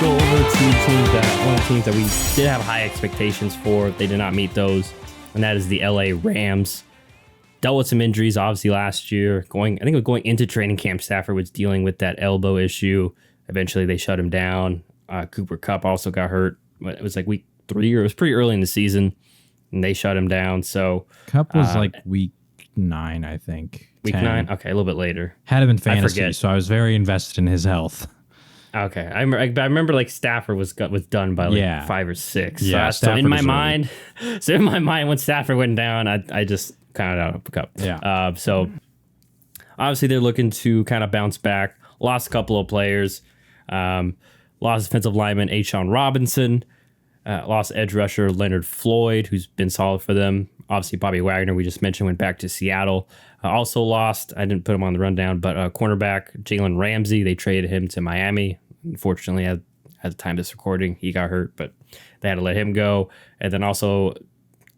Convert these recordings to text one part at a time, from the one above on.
go over to one of the teams that we did have high expectations for. They did not meet those, and that is the LA Rams. Dealt with some injuries, obviously, last year. Going into training camp, Stafford was dealing with that elbow issue. Eventually, they shut him down. Cooper Kupp also got hurt. It was like week 3, or it was pretty early in the season, and they shut him down. So Kupp was like week 9, I think. Week 9? Okay, a little bit later. Had him in fantasy, so I was very invested in his health. Okay, I remember like Stafford was done by like 5 or 6. Yeah, so in my mind, when Stafford went down, I just counted out a Kupp. Yeah. So obviously they're looking to kind of bounce back. Lost a couple of players. Lost defensive lineman A'Shawn Robinson. Lost edge rusher Leonard Floyd, who's been solid for them. Obviously Bobby Wagner, we just mentioned, went back to Seattle. Also lost, I didn't put him on the rundown, but cornerback Jalen Ramsey, they traded him to Miami. Unfortunately, at the time of this recording, he got hurt, but they had to let him go. And then also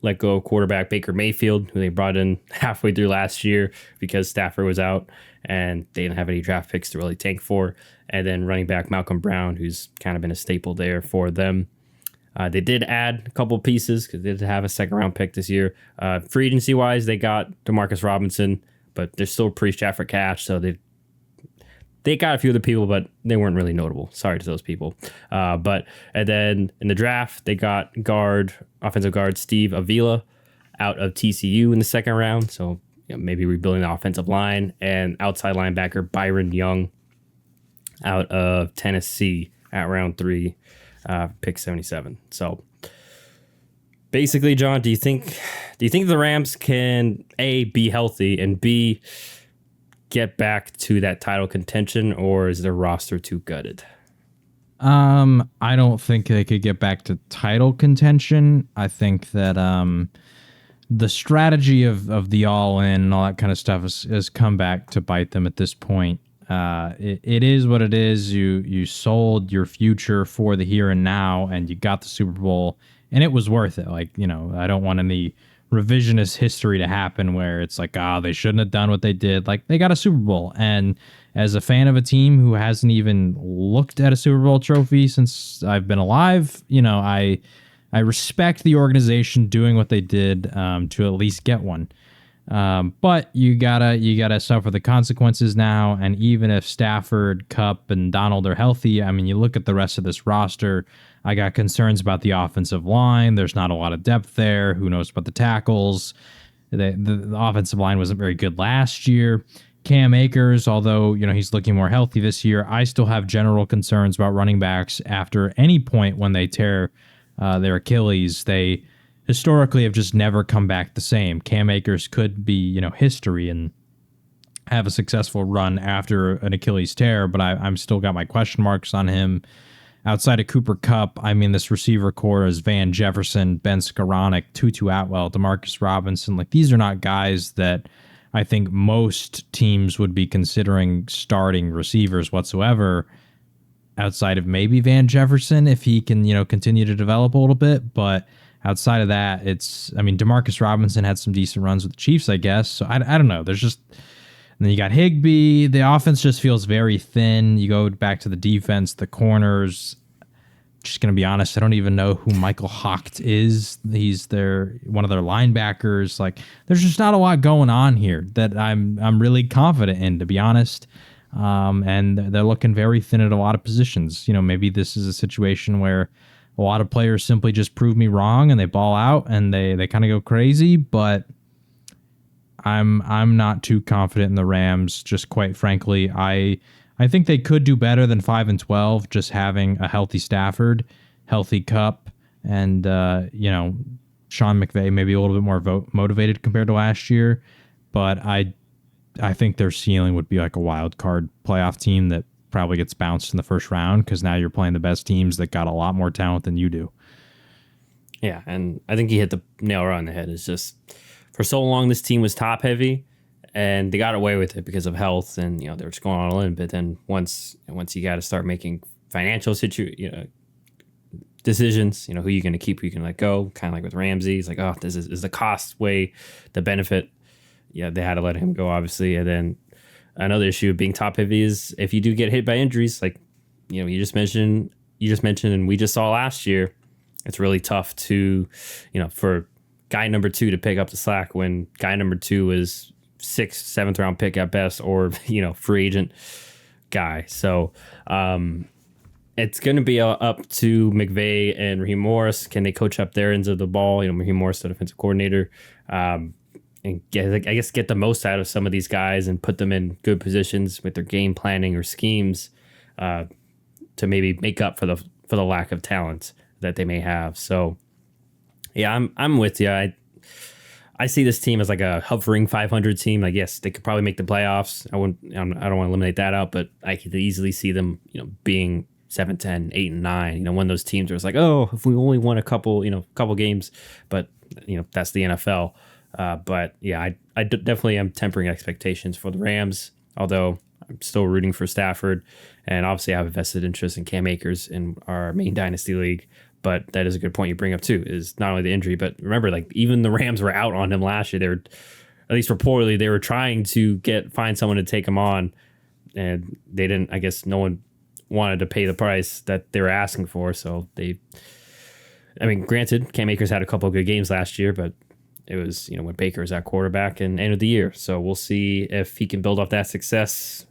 let go of quarterback Baker Mayfield, who they brought in halfway through last year because Stafford was out and they didn't have any draft picks to really tank for. And then running back Malcolm Brown, who's kind of been a staple there for them. They did add a couple pieces because they did have a second-round pick this year. Free agency-wise, they got Demarcus Robinson, but they're still pretty strapped for cash, so they got a few other people, but they weren't really notable. Sorry to those people. And then in the draft, they got offensive guard Steve Avila out of TCU in the second round, so maybe rebuilding the offensive line, and outside linebacker Byron Young out of Tennessee at round 3. Pick 77. So basically, John, do you think the Rams can A, be healthy, and B, get back to that title contention, or is their roster too gutted? I don't think they could get back to title contention. I think that the strategy of the all-in and all that kind of stuff has come back to bite them at this point. It is what it is. You sold your future for the here and now, and you got the Super Bowl, and it was worth it. Like, I don't want any revisionist history to happen where it's like, they shouldn't have done what they did. Like, they got a Super Bowl, and as a fan of a team who hasn't even looked at a Super Bowl trophy since I've been alive, I respect the organization doing what they did to at least get one. But you gotta suffer the consequences now. And even if Stafford, Kupp, and Donald are healthy, I mean, you look at the rest of this roster. I got concerns about the offensive line. There's not a lot of depth there. Who knows about the tackles? The offensive line wasn't very good last year. Cam Akers, although he's looking more healthy this year, I still have general concerns about running backs after any point when they tear their Achilles. They historically have just never come back the same. Cam Akers could be, history and have a successful run after an Achilles tear, but I'm still got my question marks on him. Outside of Cooper Kupp, I mean, this receiver core is Van Jefferson, Ben Skoranek, Tutu Atwell, Demarcus Robinson. Like, these are not guys that I think most teams would be considering starting receivers whatsoever, outside of maybe Van Jefferson if he can, continue to develop a little bit, but outside of that, Demarcus Robinson had some decent runs with the Chiefs, I guess. So I don't know. There's just, and then you got Higbee. The offense just feels very thin. You go back to the defense, the corners. Just going to be honest, I don't even know who Michael Hocht is. He's one of their linebackers. Like, there's just not a lot going on here that I'm really confident in, to be honest. And they're looking very thin at a lot of positions. Maybe this is a situation where a lot of players simply just prove me wrong and they ball out and they kind of go crazy, but I'm not too confident in the Rams, just quite frankly. I think they could do better than 5-12, just having a healthy Stafford, healthy Kupp, and Sean McVay maybe a little bit more motivated compared to last year, but I think their ceiling would be like a wild card playoff team that probably gets bounced in the first round because now you're playing the best teams that got a lot more talent than you do. Yeah, and I think he hit the nail right on the head. It's just, for so long, this team was top heavy, and they got away with it because of health, and they were just going all in. But then once you got to start making financial decisions, who you're going to keep, who you can let go, kind of like with Ramsey. It's like, this is the cost weigh the benefit. Yeah, they had to let him go, obviously, and then another issue of being top heavy is if you do get hit by injuries, like you just mentioned, you just mentioned and we just saw last year, it's really tough to, for guy number 2 to pick up the slack when guy number 2 is 6th, 7th round pick at best, or, free agent guy. So it's going to be up to McVay and Raheem Morris. Can they coach up their ends of the ball? Raheem Morris, the defensive coordinator, and get the most out of some of these guys and put them in good positions with their game planning or schemes to maybe make up for the lack of talent that they may have. So yeah, I'm with you. I see this team as like a hovering 500 team. Like, yes, they could probably make the playoffs. I don't want to eliminate that out, but I could easily see them, being 7-10, 8-9. One of those teams where it's like, oh, if we only won a couple games, but that's the NFL. But yeah, I definitely am tempering expectations for the Rams, although I'm still rooting for Stafford. And obviously I have a vested interest in Cam Akers in our main dynasty league. But that is a good point you bring up too, is not only the injury, but remember, like, even the Rams were out on him last year. They were, at least reportedly, they were trying to find someone to take him on, and they didn't. I guess no one wanted to pay the price that they were asking for. So granted, Cam Akers had a couple of good games last year, but it was, when Baker was at quarterback and end of the year. So we'll see if he can build off that success.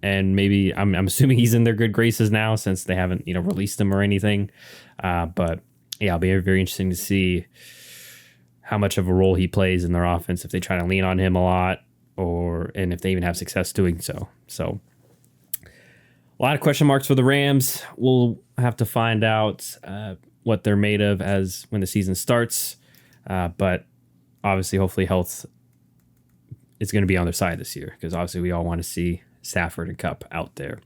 And maybe I'm assuming he's in their good graces now since they haven't, released him or anything. But yeah, it'll be very, very interesting to see how much of a role he plays in their offense, if they try to lean on him a lot, and if they even have success doing so. So a lot of question marks for the Rams. We'll have to find out what they're made of when the season starts. But obviously, hopefully health is going to be on their side this year, because obviously we all want to see Stafford and Kupp out there,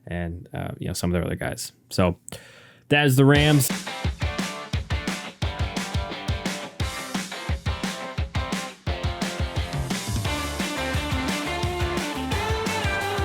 and some of their other guys. So that is the Rams.